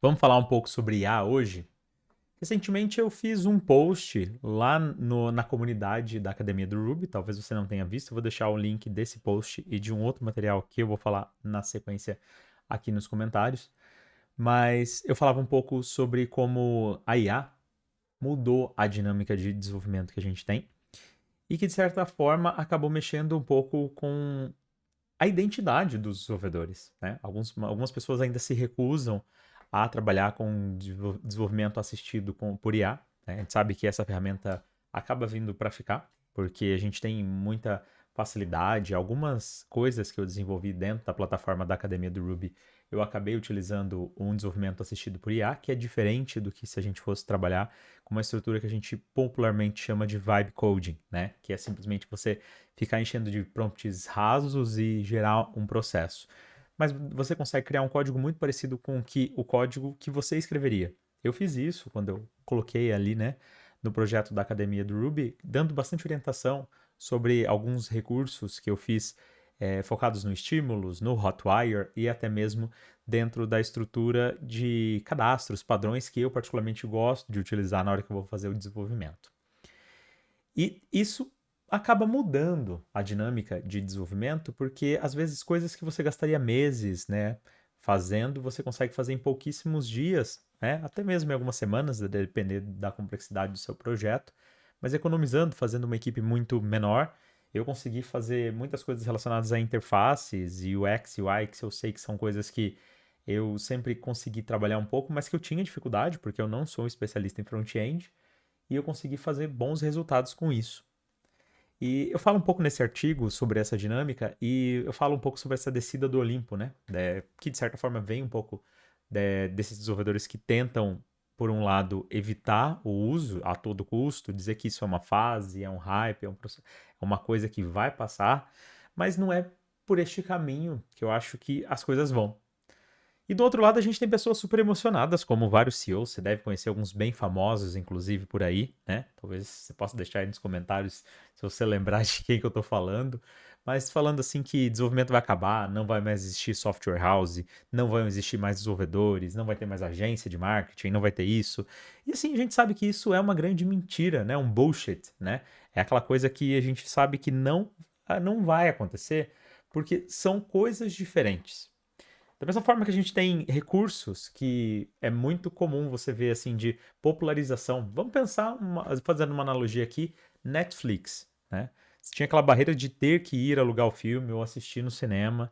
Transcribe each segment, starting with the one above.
Vamos falar um pouco sobre IA hoje? Recentemente eu fiz um post lá na comunidade da Academia do Ruby, talvez você não tenha visto, eu vou deixar o link desse post e de um outro material que eu vou falar na sequência aqui nos comentários. Mas eu falava um pouco sobre como a IA mudou a dinâmica de desenvolvimento que a gente tem e que, de certa forma, acabou mexendo um pouco com a identidade dos desenvolvedores, né? Algumas pessoas ainda se recusam a trabalhar com desenvolvimento assistido por IA, né? A gente sabe que essa ferramenta acaba vindo para ficar, porque a gente tem muita facilidade. Algumas coisas que eu desenvolvi dentro da plataforma da Academia do Ruby, eu acabei utilizando um desenvolvimento assistido por IA, que é diferente do que se a gente fosse trabalhar com uma estrutura que a gente popularmente chama de vibe coding, né? Que é simplesmente você ficar enchendo de prompts rasos e gerar um processo. Mas você consegue criar um código muito parecido com o código que você escreveria. Eu fiz isso quando eu coloquei ali, né, no projeto da Academia do Ruby, dando bastante orientação sobre alguns recursos que eu fiz focados no estímulos, no Hotwire e até mesmo dentro da estrutura de cadastros, padrões que eu particularmente gosto de utilizar na hora que eu vou fazer o desenvolvimento. E isso acaba mudando a dinâmica de desenvolvimento, porque às vezes coisas que você gastaria meses, né, fazendo, você consegue fazer em pouquíssimos dias, né, até mesmo em algumas semanas, a depender da complexidade do seu projeto, mas economizando, fazendo uma equipe muito menor, eu consegui fazer muitas coisas relacionadas a interfaces e UX e UI, que eu sei que são coisas que eu sempre consegui trabalhar um pouco, mas que eu tinha dificuldade, porque eu não sou um especialista em front-end, e eu consegui fazer bons resultados com isso. E eu falo um pouco nesse artigo sobre essa dinâmica e eu falo um pouco sobre essa descida do Olimpo, né? Que de certa forma vem um pouco desses desenvolvedores que tentam, por um lado, evitar o uso a todo custo, dizer que isso é uma fase, é um hype, é uma coisa que vai passar, mas não é por este caminho que eu acho que as coisas vão. E do outro lado, a gente tem pessoas super emocionadas, como vários CEOs. Você deve conhecer alguns bem famosos, inclusive, por aí, né? Talvez você possa deixar aí nos comentários se você lembrar de quem que eu tô falando. Mas falando assim que desenvolvimento vai acabar, não vai mais existir software house, não vão existir mais desenvolvedores, não vai ter mais agência de marketing, não vai ter isso. E assim, a gente sabe que isso é uma grande mentira, né? Um bullshit, né? É aquela coisa que a gente sabe que não vai acontecer, porque são coisas diferentes. Da mesma forma que a gente tem recursos que é muito comum você ver assim de popularização. Vamos pensar, fazendo uma analogia aqui, Netflix, né? Você tinha aquela barreira de ter que ir alugar o filme ou assistir no cinema.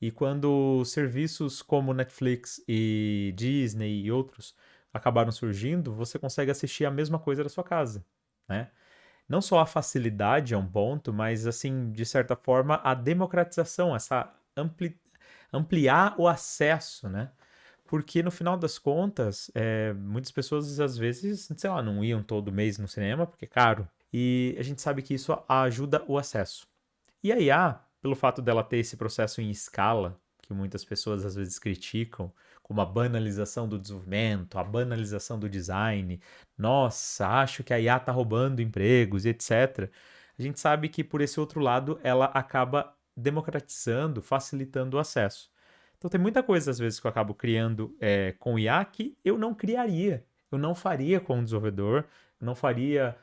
E quando serviços como Netflix e Disney e outros acabaram surgindo, você consegue assistir a mesma coisa da sua casa, né? Não só a facilidade é um ponto, mas assim, de certa forma, a democratização, essa ampliar o acesso, né? Porque no final das contas, muitas pessoas às vezes, sei lá, não iam todo mês no cinema porque é caro. E a gente sabe que isso ajuda o acesso. E a IA, pelo fato dela ter esse processo em escala, que muitas pessoas às vezes criticam, como a banalização do desenvolvimento, a banalização do design, nossa, acho que a IA está roubando empregos, etc. A gente sabe que por esse outro lado ela acaba democratizando, facilitando o acesso. Então tem muita coisa às vezes que eu acabo criando com IA que eu não criaria, eu não faria com um desenvolvedor, eu não faria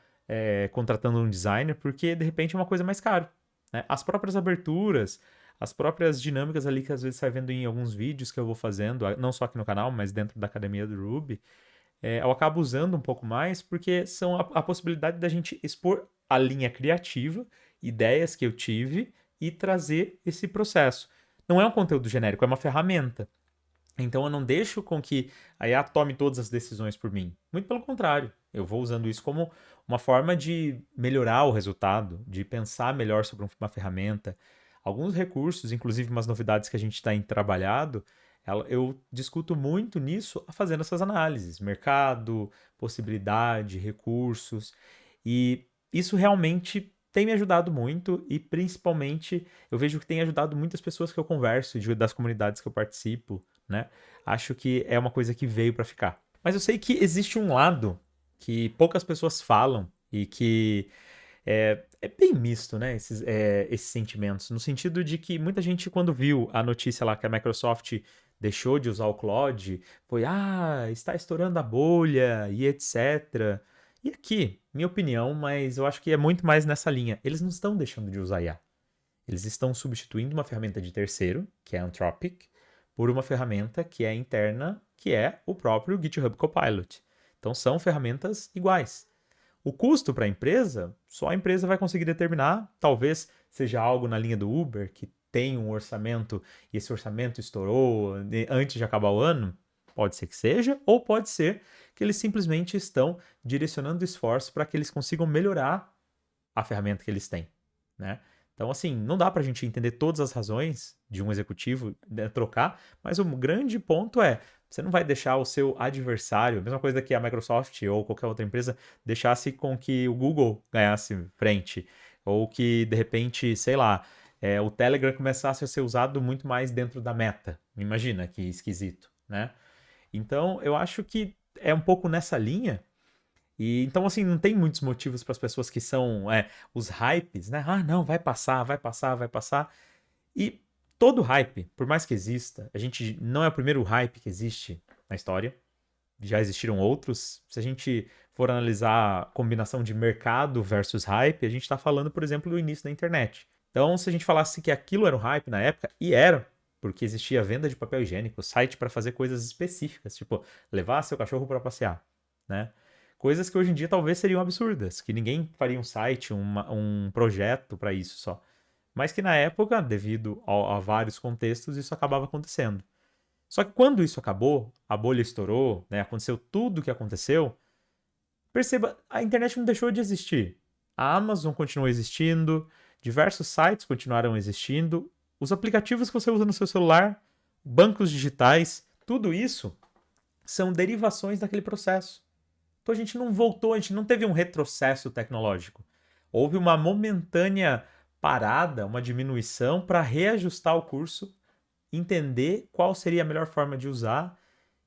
contratando um designer, porque de repente é uma coisa mais cara, né? As próprias aberturas, as próprias dinâmicas ali que às vezes sai vendo em alguns vídeos que eu vou fazendo, não só aqui no canal, mas dentro da academia do Ruby, eu acabo usando um pouco mais porque são a possibilidade da gente expor a linha criativa, ideias que eu tive e trazer esse processo. Não é um conteúdo genérico, é uma ferramenta. Então eu não deixo com que a IA tome todas as decisões por mim. Muito pelo contrário, eu vou usando isso como uma forma de melhorar o resultado, de pensar melhor sobre uma ferramenta. Alguns recursos, inclusive umas novidades que a gente está em trabalhado, eu discuto muito nisso fazendo essas análises, mercado, possibilidade, recursos, e isso realmente tem me ajudado muito e principalmente eu vejo que tem ajudado muitas pessoas que eu converso, das comunidades que eu participo, né? Acho que é uma coisa que veio para ficar. Mas eu sei que existe um lado que poucas pessoas falam e que é bem misto, né? Esses sentimentos. No sentido de que muita gente, quando viu a notícia lá que a Microsoft deixou de usar o Claude, foi, está estourando a bolha e etc. E aqui, minha opinião, mas eu acho que é muito mais nessa linha. Eles não estão deixando de usar IA. Eles estão substituindo uma ferramenta de terceiro, que é a Anthropic, por uma ferramenta que é interna, que é o próprio GitHub Copilot. Então são ferramentas iguais. O custo para a empresa, só a empresa vai conseguir determinar. Talvez seja algo na linha do Uber, que tem um orçamento e esse orçamento estourou antes de acabar o ano. Pode ser que seja, ou pode ser que eles simplesmente estão direcionando esforços para que eles consigam melhorar a ferramenta que eles têm, né? Então, assim, não dá para a gente entender todas as razões de um executivo trocar, mas o grande ponto é, você não vai deixar o seu adversário, a mesma coisa que a Microsoft ou qualquer outra empresa, deixasse com que o Google ganhasse frente, ou que, de repente, sei lá, o Telegram começasse a ser usado muito mais dentro da Meta. Imagina que esquisito, né? Então, eu acho que é um pouco nessa linha. E então, assim, não tem muitos motivos para as pessoas que são os hypes, né? Não, vai passar, vai passar, vai passar. E todo hype, por mais que exista, a gente não é o primeiro hype que existe na história. Já existiram outros. Se a gente for analisar a combinação de mercado versus hype, a gente está falando, por exemplo, do início da internet. Então, se a gente falasse que aquilo era um hype na época, e era, porque existia venda de papel higiênico, site para fazer coisas específicas, tipo levar seu cachorro para passear, né? Coisas que hoje em dia talvez seriam absurdas, que ninguém faria um site, um projeto para isso só. Mas que na época, devido a vários contextos, isso acabava acontecendo. Só que quando isso acabou, a bolha estourou, né, aconteceu tudo o que aconteceu, perceba, a internet não deixou de existir. A Amazon continuou existindo, diversos sites continuaram existindo, os aplicativos que você usa no seu celular, bancos digitais, tudo isso são derivações daquele processo. Então a gente não voltou, a gente não teve um retrocesso tecnológico. Houve uma momentânea parada, uma diminuição para reajustar o curso, entender qual seria a melhor forma de usar,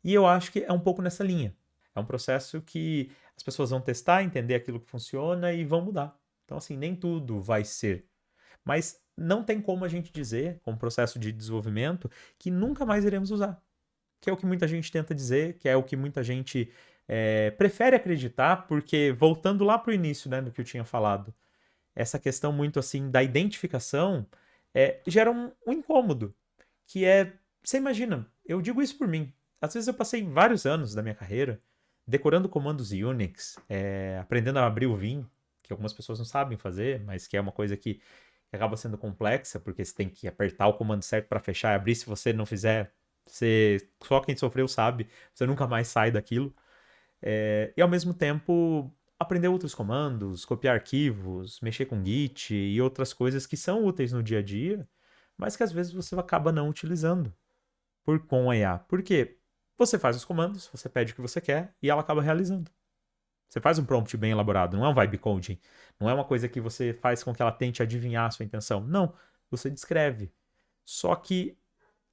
e eu acho que é um pouco nessa linha. É um processo que as pessoas vão testar, entender aquilo que funciona e vão mudar. Então, assim, nem tudo vai ser. Mas não tem como a gente dizer, com o processo de desenvolvimento, que nunca mais iremos usar. Que é o que muita gente tenta dizer, que é o que muita gente prefere acreditar, porque voltando lá para o início, né, do que eu tinha falado, essa questão muito assim da identificação gera um incômodo, que você imagina, eu digo isso por mim, às vezes eu passei vários anos da minha carreira decorando comandos Unix, aprendendo a abrir o Vim, que algumas pessoas não sabem fazer, mas que é uma coisa que acaba sendo complexa, porque você tem que apertar o comando certo para fechar e abrir, se você não fizer, só quem sofreu sabe, você nunca mais sai daquilo. E ao mesmo tempo aprender outros comandos, copiar arquivos, mexer com Git e outras coisas que são úteis no dia a dia, mas que às vezes você acaba não utilizando com a IA. Por quê? Você faz os comandos, você pede o que você quer e ela acaba realizando. Você faz um prompt bem elaborado, não é um vibe coding, não é uma coisa que você faz com que ela tente adivinhar a sua intenção. Não, você descreve. Só que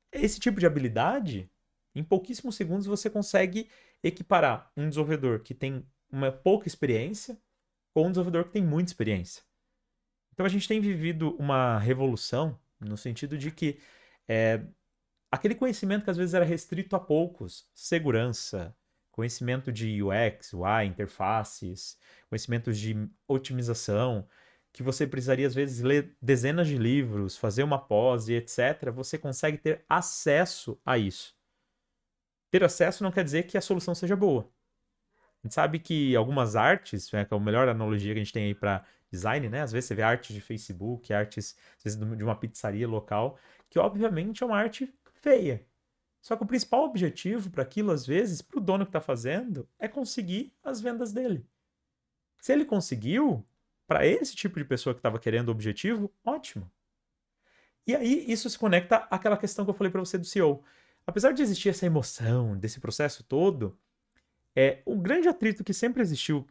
esse tipo de habilidade, em pouquíssimos segundos você consegue equiparar um desenvolvedor que tem uma pouca experiência com um desenvolvedor que tem muita experiência. Então a gente tem vivido uma revolução no sentido de que aquele conhecimento que às vezes era restrito a poucos, segurança, conhecimento de UX, UI, interfaces, conhecimentos de otimização, que você precisaria às vezes ler dezenas de livros, fazer uma pós e etc., você consegue ter acesso a isso. Ter acesso não quer dizer que a solução seja boa. A gente sabe que algumas artes, que é a melhor analogia que a gente tem aí para design, né? Às vezes você vê artes de Facebook, artes às vezes de uma pizzaria local, que obviamente é uma arte feia. Só que o principal objetivo para aquilo, às vezes, para o dono que está fazendo, é conseguir as vendas dele. Se ele conseguiu, para esse tipo de pessoa que estava querendo o objetivo, ótimo. E aí isso se conecta àquela questão que eu falei para você do CEO. Apesar de existir essa emoção desse processo todo, o grande atrito que sempre existiu,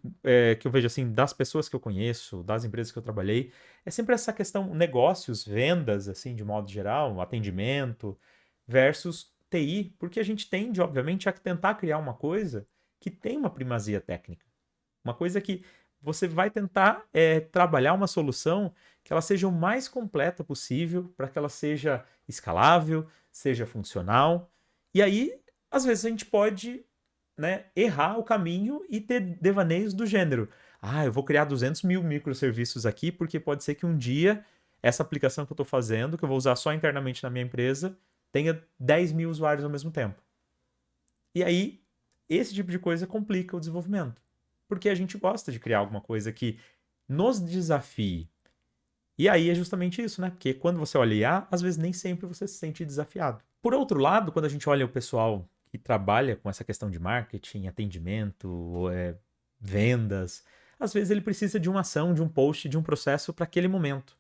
que eu vejo assim, das pessoas que eu conheço, das empresas que eu trabalhei, é sempre essa questão negócios, vendas, assim, de modo geral, atendimento, versus TI, porque a gente tende, obviamente, a tentar criar uma coisa que tem uma primazia técnica. Uma coisa que você vai tentar trabalhar uma solução que ela seja o mais completa possível para que ela seja escalável, seja funcional. E aí, às vezes, a gente pode, né, errar o caminho e ter devaneios do gênero. Eu vou criar 200 mil microserviços aqui, porque pode ser que um dia essa aplicação que eu estou fazendo, que eu vou usar só internamente na minha empresa, tenha 10 mil usuários ao mesmo tempo. E aí, esse tipo de coisa complica o desenvolvimento. Porque a gente gosta de criar alguma coisa que nos desafie. E aí é justamente isso, né? Porque quando você olha IA, às vezes nem sempre você se sente desafiado. Por outro lado, quando a gente olha o pessoal que trabalha com essa questão de marketing, atendimento, vendas, às vezes ele precisa de uma ação, de um post, de um processo para aquele momento.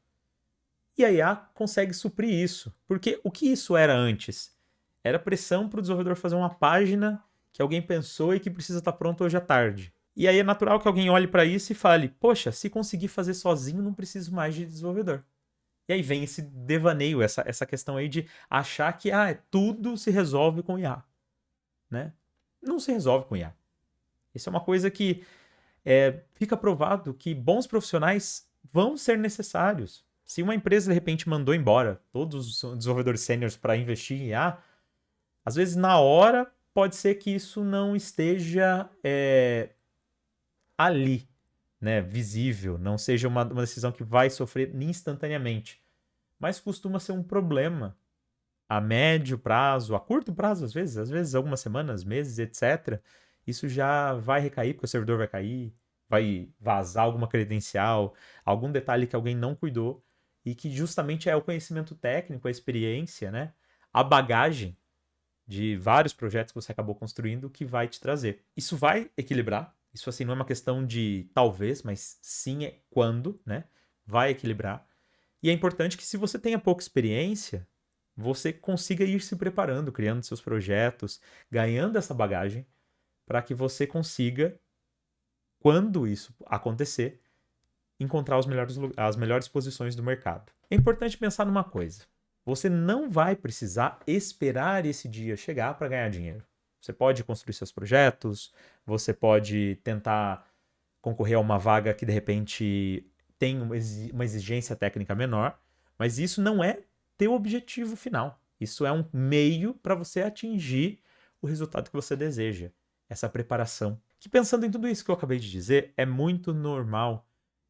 E a IA consegue suprir isso. Porque o que isso era antes? Era pressão para o desenvolvedor fazer uma página que alguém pensou e que precisa estar pronto hoje à tarde. E aí é natural que alguém olhe para isso e fale, poxa, se conseguir fazer sozinho, não preciso mais de desenvolvedor. E aí vem esse devaneio, essa questão aí de achar que tudo se resolve com IA. Né? Não se resolve com IA. Isso é uma coisa que fica provado que bons profissionais vão ser necessários. Se uma empresa, de repente, mandou embora todos os desenvolvedores sêniores para investir em IA, às vezes, na hora, pode ser que isso não esteja ali, né, visível, não seja uma decisão que vai sofrer instantaneamente. Mas costuma ser um problema a médio prazo, a curto prazo, às vezes algumas semanas, meses, etc. Isso já vai recair, porque o servidor vai cair, vai vazar alguma credencial, algum detalhe que alguém não cuidou, e que justamente é o conhecimento técnico, a experiência, né? A bagagem de vários projetos que você acabou construindo que vai te trazer. Isso vai equilibrar. Isso assim não é uma questão de talvez, mas sim é quando, né? Vai equilibrar. E é importante que se você tenha pouca experiência, você consiga ir se preparando, criando seus projetos, ganhando essa bagagem, para que você consiga, quando isso acontecer, encontrar as melhores posições do mercado. É importante pensar numa coisa. Você não vai precisar esperar esse dia chegar para ganhar dinheiro. Você pode construir seus projetos, você pode tentar concorrer a uma vaga que de repente tem uma exigência técnica menor, mas isso não é teu objetivo final. Isso é um meio para você atingir o resultado que você deseja, essa preparação. Que pensando em tudo isso que eu acabei de dizer, é muito normal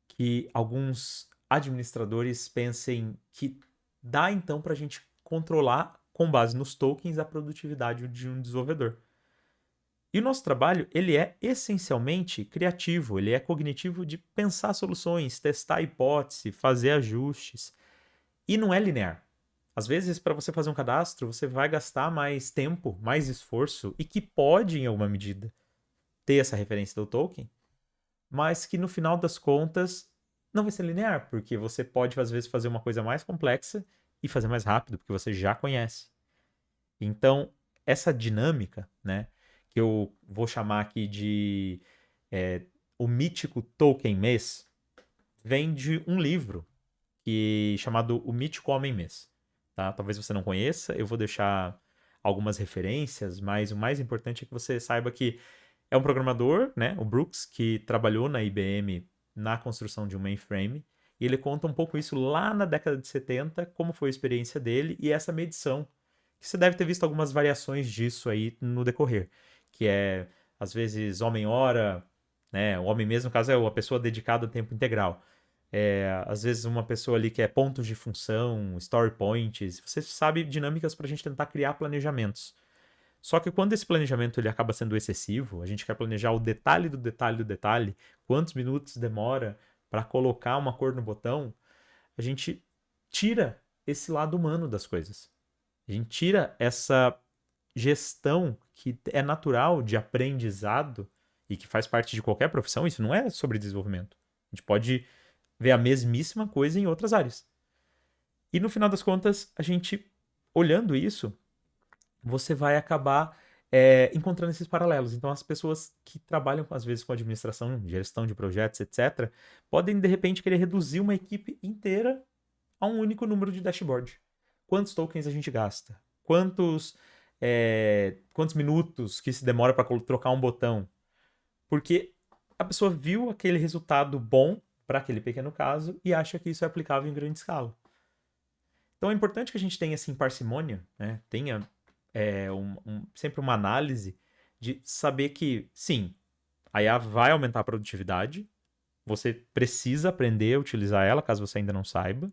que alguns administradores pensem que dá então para a gente controlar, com base nos tokens, a produtividade de um desenvolvedor. E o nosso trabalho, ele é essencialmente criativo, ele é cognitivo de pensar soluções, testar hipótese, fazer ajustes. E não é linear. Às vezes, para você fazer um cadastro, você vai gastar mais tempo, mais esforço, e que pode, em alguma medida, ter essa referência do token, mas que no final das contas não vai ser linear, porque você pode, às vezes, fazer uma coisa mais complexa e fazer mais rápido, porque você já conhece. Então, essa dinâmica, né, que eu vou chamar aqui de o mítico Token Mês, vem de um livro chamado O Mítico Homem Mês. Tá? Talvez você não conheça, eu vou deixar algumas referências, mas o mais importante é que você saiba que é um programador, né, o Brooks, que trabalhou na IBM na construção de um mainframe, e ele conta um pouco isso lá na década de 70, como foi a experiência dele e essa medição, que você deve ter visto algumas variações disso aí no decorrer, que é, às vezes, homem-hora, né, o homem mesmo, no caso, é uma pessoa dedicada a tempo integral. Às vezes uma pessoa ali que é pontos de função, story points, você sabe dinâmicas para a gente tentar criar planejamentos. Só que quando esse planejamento ele acaba sendo excessivo, a gente quer planejar o detalhe do detalhe do detalhe, quantos minutos demora para colocar uma cor no botão, a gente tira esse lado humano das coisas. A gente tira essa gestão que é natural de aprendizado e que faz parte de qualquer profissão. Isso não é sobre desenvolvimento. A gente pode ver a mesmíssima coisa em outras áreas. E no final das contas, a gente, olhando isso, você vai acabar encontrando esses paralelos. Então, as pessoas que trabalham, às vezes, com administração, gestão de projetos, etc., podem, de repente, querer reduzir uma equipe inteira a um único número de dashboard. Quantos tokens a gente gasta? Quantos minutos que se demora para trocar um botão? Porque a pessoa viu aquele resultado bom para aquele pequeno caso e acha que isso é aplicável em grande escala. Então é importante que a gente tenha assim parcimônia, né? Tenha sempre uma análise de saber que, sim, a IA vai aumentar a produtividade, você precisa aprender a utilizar ela, caso você ainda não saiba,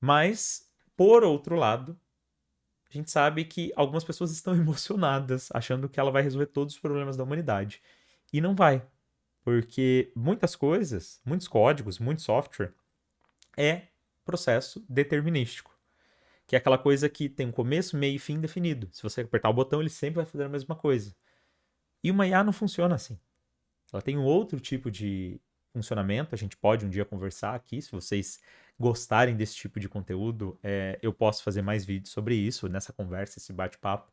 mas, por outro lado, a gente sabe que algumas pessoas estão emocionadas, achando que ela vai resolver todos os problemas da humanidade. E não vai, porque muitas coisas, muitos códigos, muito software, é processo determinístico, que é aquela coisa que tem um começo, meio e fim definido. Se você apertar o botão, ele sempre vai fazer a mesma coisa. E uma IA não funciona assim. Ela tem um outro tipo de funcionamento, a gente pode um dia conversar aqui, se vocês gostarem desse tipo de conteúdo, eu posso fazer mais vídeos sobre isso, nessa conversa, esse bate-papo,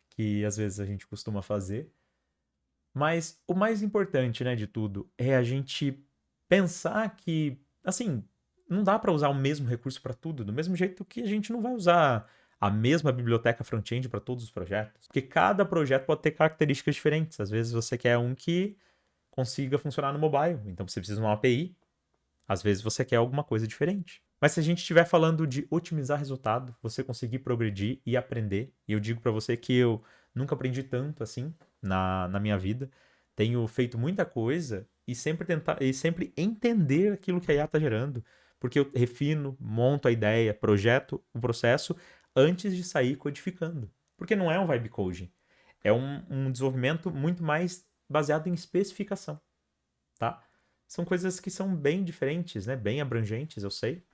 que às vezes a gente costuma fazer. Mas o mais importante, né, de tudo, é a gente pensar que, assim, não dá para usar o mesmo recurso para tudo, do mesmo jeito que a gente não vai usar a mesma biblioteca front-end para todos os projetos, porque cada projeto pode ter características diferentes. Às vezes você quer um que consiga funcionar no mobile, então você precisa de uma API. Às vezes você quer alguma coisa diferente. Mas se a gente estiver falando de otimizar resultado, você conseguir progredir e aprender, e eu digo para você que eu nunca aprendi tanto assim na minha vida, tenho feito muita coisa e sempre entender aquilo que a IA está gerando, porque eu refino, monto a ideia, projeto o processo antes de sair codificando. Porque não é um vibe coding, é um desenvolvimento muito mais baseado em especificação, tá? São coisas que são bem diferentes, né? Bem abrangentes, eu sei.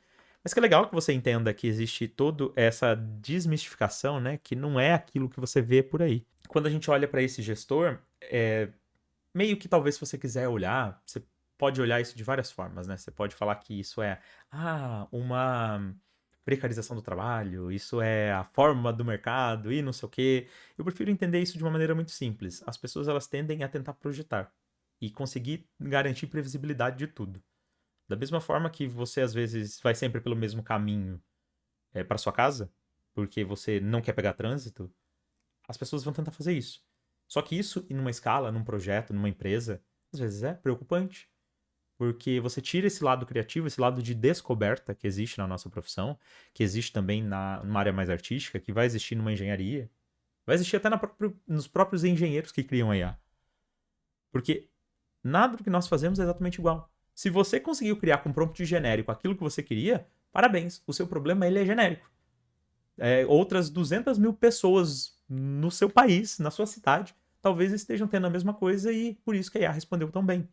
Mas que é legal que você entenda que existe toda essa desmistificação, né? Que não é aquilo que você vê por aí. Quando a gente olha para esse gestor, meio que talvez se você quiser olhar, você pode olhar isso de várias formas, né? Você pode falar que isso é uma precarização do trabalho, isso é a forma do mercado e não sei o quê. Eu prefiro entender isso de uma maneira muito simples. As pessoas elas tendem a tentar projetar e conseguir garantir previsibilidade de tudo. Da mesma forma que você às vezes vai sempre pelo mesmo caminho para sua casa, porque você não quer pegar trânsito, as pessoas vão tentar fazer isso. Só que isso, em uma escala, num projeto, numa empresa, às vezes é preocupante. Porque você tira esse lado criativo, esse lado de descoberta que existe na nossa profissão, que existe também numa área mais artística, que vai existir numa engenharia, vai existir até nos próprios engenheiros que criam a IA. Porque nada do que nós fazemos é exatamente igual. Se você conseguiu criar com prompt genérico aquilo que você queria, parabéns, o seu problema ele é genérico. Outras 200 mil pessoas no seu país, na sua cidade, talvez estejam tendo a mesma coisa e por isso que a IA respondeu tão bem.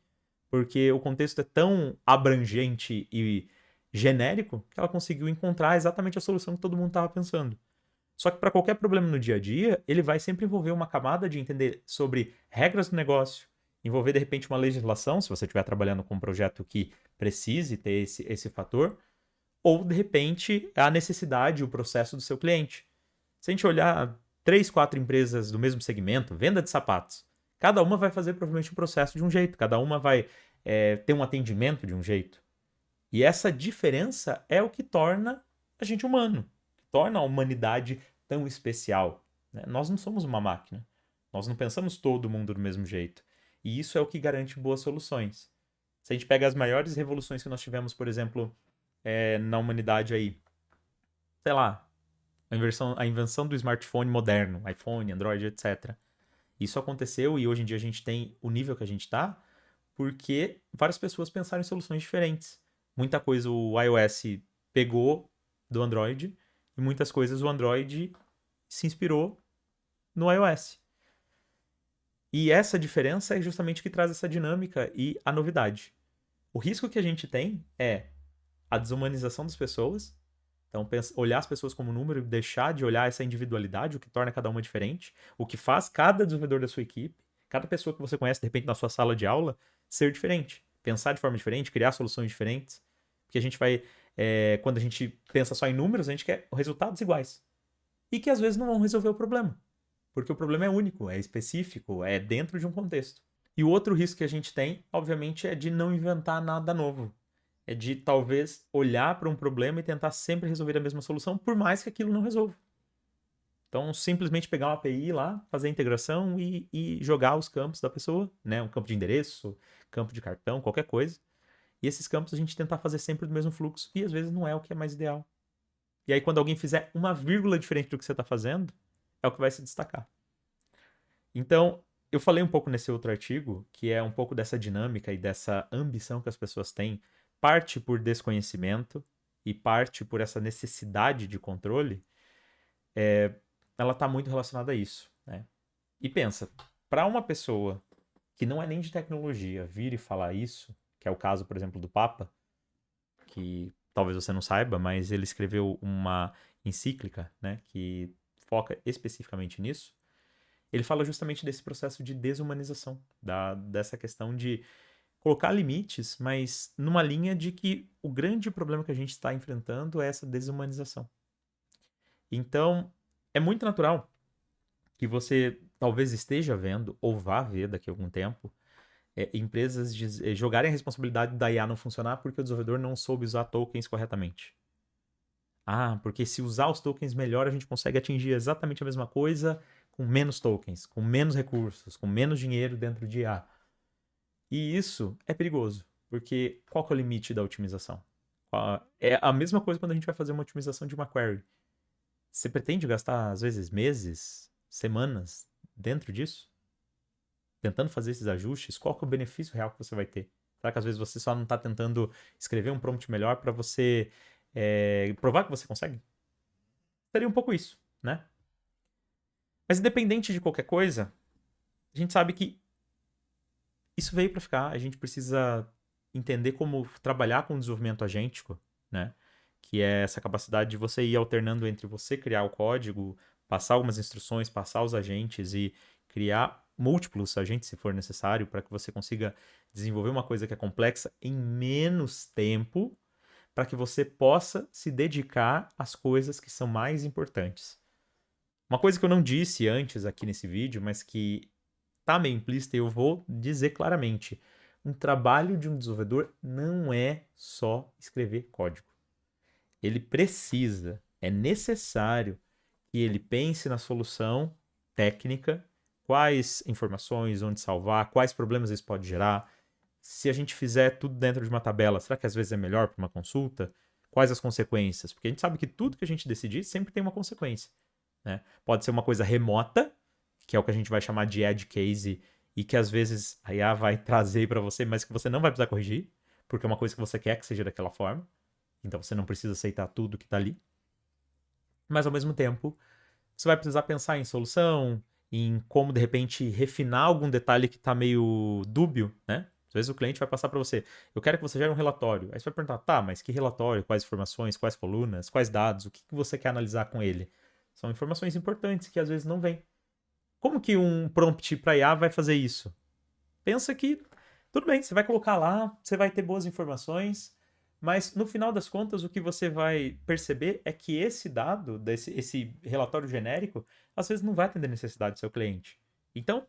Porque o contexto é tão abrangente e genérico que ela conseguiu encontrar exatamente a solução que todo mundo estava pensando. Só que para qualquer problema no dia a dia, ele vai sempre envolver uma camada de entender sobre regras do negócio, envolver de repente uma legislação, se você estiver trabalhando com um projeto que precise ter esse fator, ou de repente a necessidade, o processo do seu cliente. Se a gente olhar 3, 4 empresas do mesmo segmento, venda de sapatos, cada uma vai fazer provavelmente um processo de um jeito, cada uma vai ter um atendimento de um jeito. E essa diferença é o que torna a gente humano, que torna a humanidade tão especial, né? Nós não somos uma máquina, nós não pensamos todo mundo do mesmo jeito. E isso é o que garante boas soluções. Se a gente pega as maiores revoluções que nós tivemos, por exemplo, na humanidade aí, sei lá, a invenção do smartphone moderno, iPhone, Android, etc. Isso aconteceu e hoje em dia a gente tem o nível que a gente está porque várias pessoas pensaram em soluções diferentes. Muita coisa o iOS pegou do Android e muitas coisas o Android se inspirou no iOS. E essa diferença é justamente o que traz essa dinâmica e a novidade. O risco que a gente tem é a desumanização das pessoas. Então, olhar as pessoas como número e deixar de olhar essa individualidade, o que torna cada uma diferente, o que faz cada desenvolvedor da sua equipe, cada pessoa que você conhece, de repente, na sua sala de aula, ser diferente. Pensar de forma diferente, criar soluções diferentes. Porque a gente vai, quando a gente pensa só em números, a gente quer resultados iguais. E que às vezes não vão resolver o problema. Porque o problema é único, é específico, é dentro de um contexto. E o outro risco que a gente tem, obviamente, é de não inventar nada novo. É de talvez olhar para um problema e tentar sempre resolver a mesma solução, por mais que aquilo não resolva. Então, simplesmente pegar uma API lá, fazer a integração e jogar os campos da pessoa, né? Um campo de endereço, campo de cartão, qualquer coisa. E esses campos a gente tentar fazer sempre do mesmo fluxo. E às vezes não é o que é mais ideal. E aí, quando alguém fizer uma vírgula diferente do que você está fazendo, é o que vai se destacar. Então, eu falei um pouco nesse outro artigo, que é um pouco dessa dinâmica e dessa ambição que as pessoas têm, parte por desconhecimento e parte por essa necessidade de controle, ela está muito relacionada a isso, né? E pensa, para uma pessoa que não é nem de tecnologia vir e falar isso, que é o caso, por exemplo, do Papa, que talvez você não saiba, mas ele escreveu uma encíclica, né, que foca especificamente nisso. Ele fala justamente desse processo de desumanização, dessa questão de colocar limites, mas numa linha de que o grande problema que a gente está enfrentando é essa desumanização. Então, é muito natural que você talvez esteja vendo, ou vá ver daqui a algum tempo, empresas jogarem a responsabilidade da IA não funcionar porque o desenvolvedor não soube usar tokens corretamente. Ah, porque se usar os tokens melhor, a gente consegue atingir exatamente a mesma coisa com menos tokens, com menos recursos, com menos dinheiro dentro de IA. E isso é perigoso, porque qual que é o limite da otimização? É a mesma coisa quando a gente vai fazer uma otimização de uma query. Você pretende gastar, às vezes, meses, semanas dentro disso? Tentando fazer esses ajustes, qual que é o benefício real que você vai ter? Será que às vezes você só não está tentando escrever um prompt melhor para você provar que você consegue? Seria um pouco isso, né? Mas independente de qualquer coisa, a gente sabe que isso veio para ficar. A gente precisa entender como trabalhar com o desenvolvimento agêntico, né? Que é essa capacidade de você ir alternando entre você criar o código, passar algumas instruções, passar os agentes e criar múltiplos agentes, se for necessário, para que você consiga desenvolver uma coisa que é complexa em menos tempo, para que você possa se dedicar às coisas que são mais importantes. Uma coisa que eu não disse antes aqui nesse vídeo, mas que tá meio implícita e eu vou dizer claramente. Um trabalho de um desenvolvedor não é só escrever código. Ele precisa, é necessário que ele pense na solução técnica, quais informações, onde salvar, quais problemas isso pode gerar. Se a gente fizer tudo dentro de uma tabela, será que às vezes é melhor para uma consulta? Quais as consequências? Porque a gente sabe que tudo que a gente decidir sempre tem uma consequência, né? Pode ser uma coisa remota, que é o que a gente vai chamar de edge case, e que às vezes a IA vai trazer para você, mas que você não vai precisar corrigir, porque é uma coisa que você quer que seja daquela forma. Então você não precisa aceitar tudo que está ali. Mas ao mesmo tempo, você vai precisar pensar em solução, em como de repente refinar algum detalhe que está meio dúbio, né? Às vezes o cliente vai passar para você, eu quero que você gere um relatório. Aí você vai perguntar, tá, mas que relatório? Quais informações? Quais colunas? Quais dados? O que você quer analisar com ele? São informações importantes que às vezes não vêm. Como que um prompt para IA vai fazer isso? Pensa que, tudo bem, você vai colocar lá, você vai ter boas informações, mas no final das contas o que você vai perceber é que esse dado, esse relatório genérico, às vezes não vai atender a necessidade do seu cliente. Então,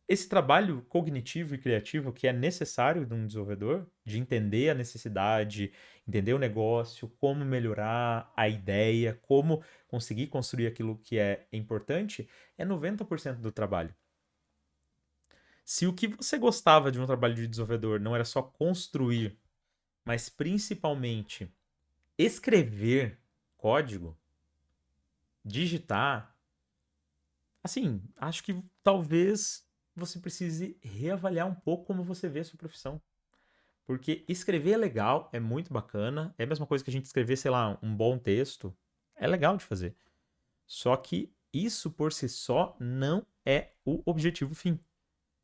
esse trabalho cognitivo e criativo que é necessário de um desenvolvedor, de entender a necessidade, entender o negócio, como melhorar a ideia, como conseguir construir aquilo que é importante, é 90% do trabalho. Se o que você gostava de um trabalho de desenvolvedor não era só construir, mas principalmente escrever código, digitar, assim, acho que talvez você precise reavaliar um pouco como você vê a sua profissão. Porque escrever é legal, é muito bacana, é a mesma coisa que a gente escrever, sei lá, um bom texto, é legal de fazer. Só que isso por si só não é o objetivo fim.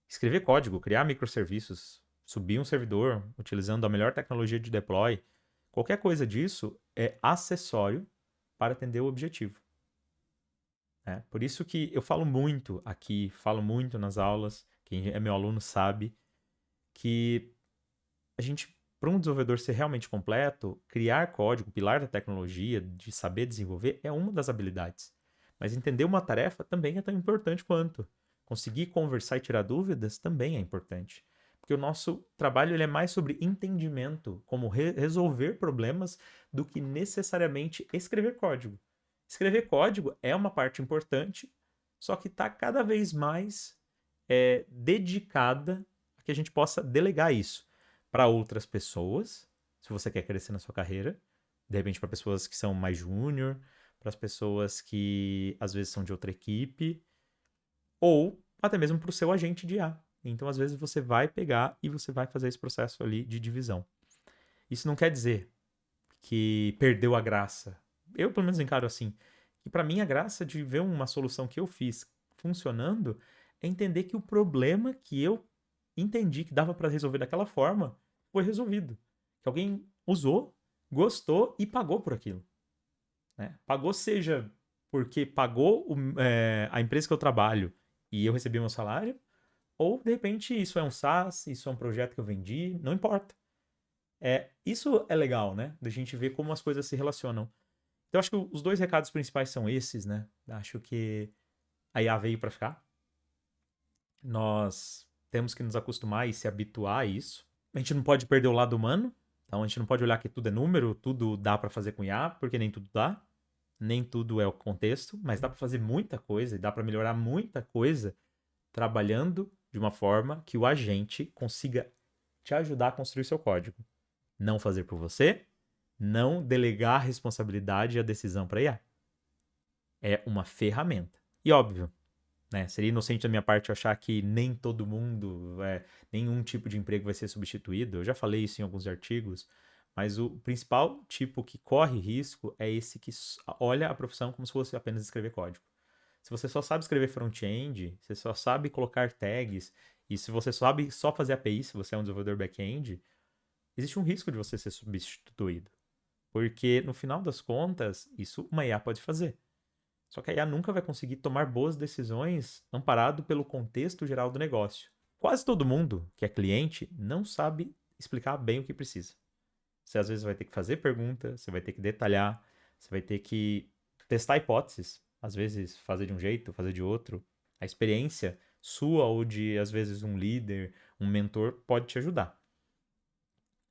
Escrever código, criar microserviços, subir um servidor utilizando a melhor tecnologia de deploy, qualquer coisa disso é acessório para atender o objetivo. Por isso que eu falo muito aqui, falo muito nas aulas, quem é meu aluno sabe, que a gente, para um desenvolvedor ser realmente completo, criar código, pilar da tecnologia, de saber desenvolver, é uma das habilidades. Mas entender uma tarefa também é tão importante quanto. Conseguir conversar e tirar dúvidas também é importante. Porque o nosso trabalho ele é mais sobre entendimento, como resolver problemas, do que necessariamente escrever código. Escrever código é uma parte importante, só que está cada vez mais dedicada a que a gente possa delegar isso para outras pessoas, se você quer crescer na sua carreira, de repente para pessoas que são mais júnior, para as pessoas que às vezes são de outra equipe, ou até mesmo para o seu agente de IA. Então, às vezes, você vai pegar e você vai fazer esse processo ali de divisão. Isso não quer dizer que perdeu a graça. Eu, pelo menos, encaro assim. E para mim, a graça de ver uma solução que eu fiz funcionando é entender que o problema que eu entendi que dava para resolver daquela forma foi resolvido. Que alguém usou, gostou e pagou por aquilo. Né? Pagou seja porque pagou a empresa que eu trabalho e eu recebi meu salário, ou de repente isso é um SaaS, isso é um projeto que eu vendi, não importa. Isso é legal, né? Da gente ver como as coisas se relacionam. Então, acho que os dois recados principais são esses, né? Acho que a IA veio para ficar. Nós temos que nos acostumar e se habituar a isso. A gente não pode perder o lado humano. Então, a gente não pode olhar que tudo é número, tudo dá para fazer com IA, porque nem tudo dá. Nem tudo é o contexto, mas dá para fazer muita coisa e dá para melhorar muita coisa trabalhando de uma forma que o agente consiga te ajudar a construir seu código. Não fazer por você, não delegar a responsabilidade e a decisão para IA. É uma ferramenta. E óbvio, né, seria inocente da minha parte achar que nem todo mundo, nenhum tipo de emprego vai ser substituído. Eu já falei isso em alguns artigos, mas o principal tipo que corre risco é esse que olha a profissão como se fosse apenas escrever código. Se você só sabe escrever front-end, você só sabe colocar tags, e se você sabe só fazer API, se você é um desenvolvedor back-end, existe um risco de você ser substituído. Porque, no final das contas, isso uma IA pode fazer. Só que a IA nunca vai conseguir tomar boas decisões amparado pelo contexto geral do negócio. Quase todo mundo que é cliente não sabe explicar bem o que precisa. Você às vezes vai ter que fazer pergunta, você vai ter que detalhar, você vai ter que testar hipóteses, às vezes fazer de um jeito, fazer de outro. A experiência sua ou de, às vezes, um líder, um mentor pode te ajudar.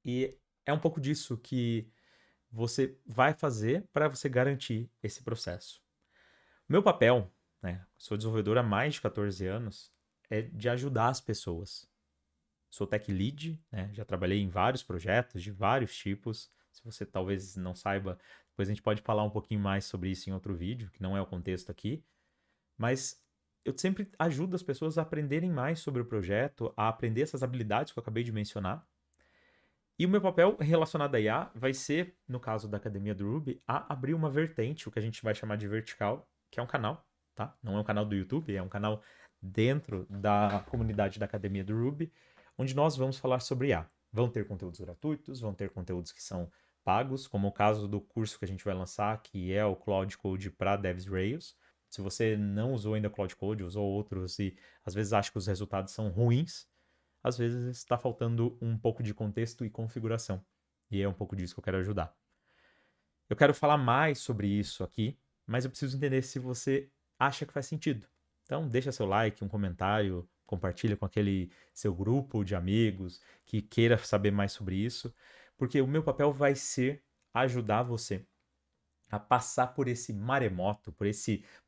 E é um pouco disso que você vai fazer para você garantir esse processo. O meu papel, né, sou desenvolvedor há mais de 14 anos, é de ajudar as pessoas. Sou tech lead, né, já trabalhei em vários projetos de vários tipos. Se você talvez não saiba, depois a gente pode falar um pouquinho mais sobre isso em outro vídeo, que não é o contexto aqui. Mas eu sempre ajudo as pessoas a aprenderem mais sobre o projeto, a aprender essas habilidades que eu acabei de mencionar. E o meu papel relacionado a IA vai ser, no caso da Academia do Ruby, a abrir uma vertente, o que a gente vai chamar de vertical, que é um canal, tá? Não é um canal do YouTube, é um canal dentro da comunidade da Academia do Ruby, onde nós vamos falar sobre IA. Vão ter conteúdos gratuitos, vão ter conteúdos que são pagos, como o caso do curso que a gente vai lançar, que é o Cloud Code para Devs Rails. Se você não usou ainda Cloud Code, usou outros e às vezes acha que os resultados são ruins, às vezes está faltando um pouco de contexto e configuração. E é um pouco disso que eu quero ajudar. Eu quero falar mais sobre isso aqui, mas eu preciso entender se você acha que faz sentido. Então, deixa seu like, um comentário, compartilha com aquele seu grupo de amigos que queira saber mais sobre isso, porque o meu papel vai ser ajudar você a passar por esse maremoto, por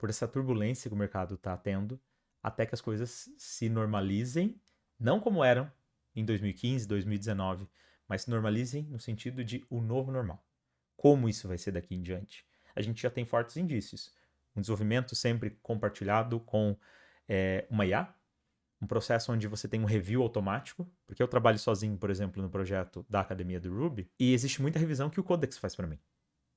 essa turbulência que o mercado está tendo, até que as coisas se normalizem, não como eram em 2015, 2019, mas se normalizem no sentido de o novo normal. Como isso vai ser daqui em diante? A gente já tem fortes indícios. Um desenvolvimento sempre compartilhado com uma IA, um processo onde você tem um review automático, porque eu trabalho sozinho, por exemplo, no projeto da Academia do Ruby, e existe muita revisão que o Codex faz para mim.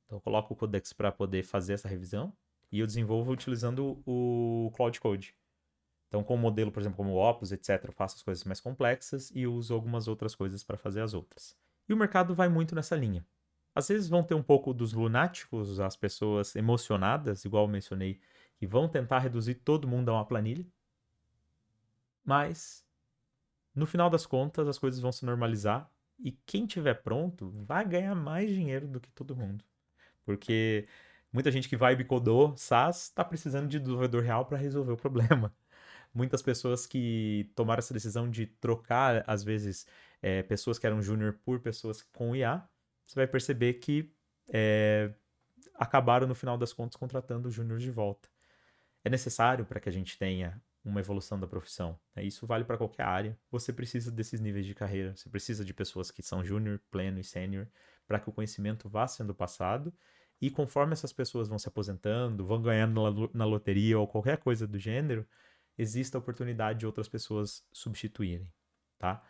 Então eu coloco o Codex para poder fazer essa revisão e eu desenvolvo utilizando o Cloud Code. Então, com o modelo, por exemplo, como o Opus, etc., eu faço as coisas mais complexas e uso algumas outras coisas para fazer as outras. E o mercado vai muito nessa linha. Às vezes vão ter um pouco dos lunáticos, as pessoas emocionadas, igual eu mencionei, que vão tentar reduzir todo mundo a uma planilha. Mas, no final das contas, as coisas vão se normalizar e quem tiver pronto vai ganhar mais dinheiro do que todo mundo. Porque muita gente que vibe codou SaaS está precisando de desenvolvedor real para resolver o problema. Muitas pessoas que tomaram essa decisão de trocar, às vezes, pessoas que eram júnior por pessoas com IA, você vai perceber que acabaram, no final das contas, contratando júnior de volta. É necessário para que a gente tenha uma evolução da profissão. Isso vale para qualquer área. Você precisa desses níveis de carreira. Você precisa de pessoas que são júnior, pleno e sênior para que o conhecimento vá sendo passado E conforme essas pessoas vão se aposentando, vão ganhando na loteria ou qualquer coisa do gênero, existe a oportunidade de outras pessoas substituírem, tá?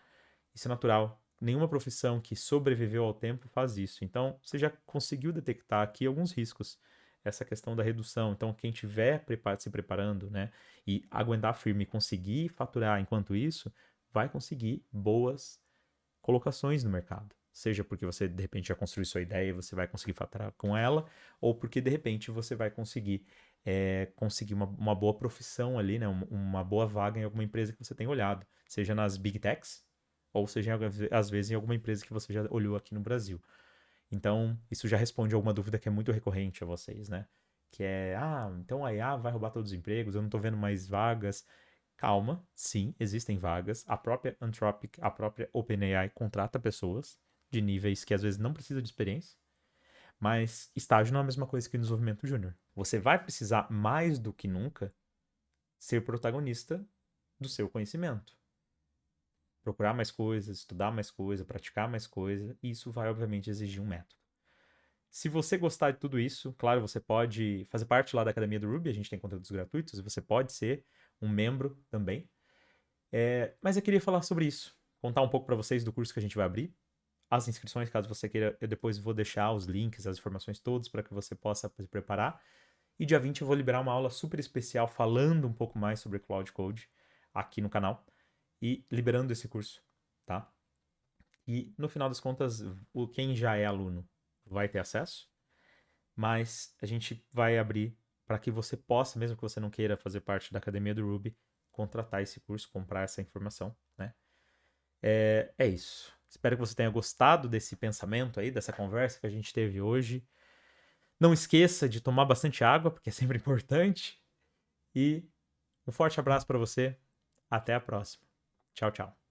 Isso é natural. Nenhuma profissão que sobreviveu ao tempo faz isso. Então, você já conseguiu detectar aqui alguns riscos. Essa questão da redução. Então, quem estiver se preparando, né, e aguentar firme e conseguir faturar enquanto isso, vai conseguir boas colocações no mercado. Seja porque você, de repente, já construiu sua ideia e você vai conseguir faturar com ela, ou porque, de repente, você vai conseguir uma boa profissão ali, né? Uma boa vaga em alguma empresa que você tem olhado. Seja nas Big Techs, ou seja, às vezes, em alguma empresa que você já olhou aqui no Brasil. Então, isso já responde a alguma dúvida que é muito recorrente a vocês, né? Que é, então a IA vai roubar todos os empregos, eu não tô vendo mais vagas. Calma, sim, existem vagas. A própria Anthropic, a própria OpenAI contrata pessoas de níveis que às vezes não precisam de experiência, mas estágio não é a mesma coisa que desenvolvimento júnior. Você vai precisar mais do que nunca ser protagonista do seu conhecimento. Procurar mais coisas, estudar mais coisa, praticar mais coisa, e isso vai obviamente exigir um método. Se você gostar de tudo isso, claro, você pode fazer parte lá da Academia do Ruby, a gente tem conteúdos gratuitos, e você pode ser um membro também. Mas eu queria falar sobre isso, contar um pouco para vocês do curso que a gente vai abrir. As inscrições, caso você queira, eu depois vou deixar os links, as informações todas para que você possa se preparar. E dia 20 eu vou liberar uma aula super especial falando um pouco mais sobre Cloud Code aqui no canal e liberando esse curso, tá? E no final das contas, quem já é aluno vai ter acesso, mas a gente vai abrir para que você possa, mesmo que você não queira fazer parte da Academia do Ruby, contratar esse curso, comprar essa informação, né? É isso. Espero que você tenha gostado desse pensamento aí, dessa conversa que a gente teve hoje. Não esqueça de tomar bastante água, porque é sempre importante. E um forte abraço para você. Até a próxima. Tchau, tchau.